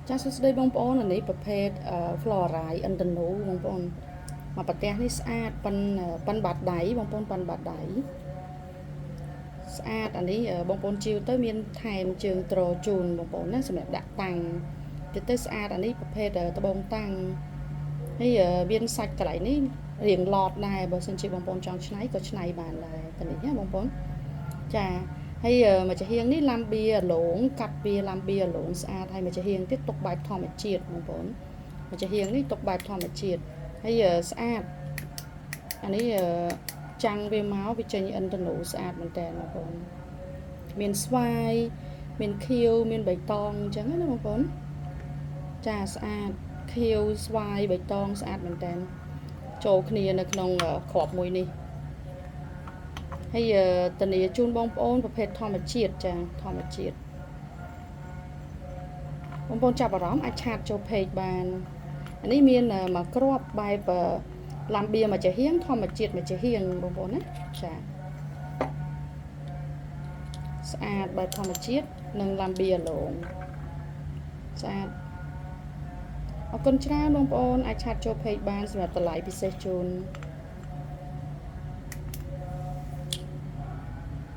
ចាសួស្តីបងប្អូនអានេះប្រភេទ Fluoride Antenu បងប្អូនមកប្រទេសនេះស្អាតប៉ិនបាត់ដៃបងប្អូនប៉ិនបាត់ដៃស្អាតអានេះបងប្អូនជីវទៅមានថែមជើងត្រជូនបងប្អូនណាសម្រាប់ដាក់តាំងទៅស្អាតអានេះប្រភេទត្បូងតាំងហើយមានសាច់កន្លែងនេះរៀងឡតដែរបើសិនជាបងប្អូនចង់ឆ្នៃក៏ឆ្នៃបានដែរតែនេះណាបងប្អូនចាហើយមកចាហៀងនេះឡាំបៀឡងកាត់វាឡាំបៀឡងស្អាតហើយមកចាហៀងទៀតទុកបែបធម្មជាតិបងប្អូនមកចាហៀងនេះទុកបែបធម្មជាតិហើយស្អាតអានេះចាំងវាមកវាចេញឥនតនូស្អាតមែនតើបងប្អូនមានស្វាយមានខៀវមានបៃតងអញ្ចឹងណាបងប្អូនចាស្អាតខៀវស្វាយបៃតងស្អាតមែនតើចូលគ្នានៅក្នុងគ្រាប់មួយនេះហើយធានាជូនបងប្អូនប្រភេទធម្មជាតិចាធម្មជាតិបងប្អូនចាប់អារម្មណ៍អាចឆាតចូល page បានអានេះមានមកគ្រាប់បែបឡាំបៀមកចាហៀងធម្មជាតិមកចាហៀងបងប្អូនណាចាស្អាតបែបធម្មជាតិនិងឡាំបៀឡងស្អាតអរគុណច្រើនបងប្អូនអាចឆាតចូល page បានសម្រាប់តម្លៃពិសេសជូន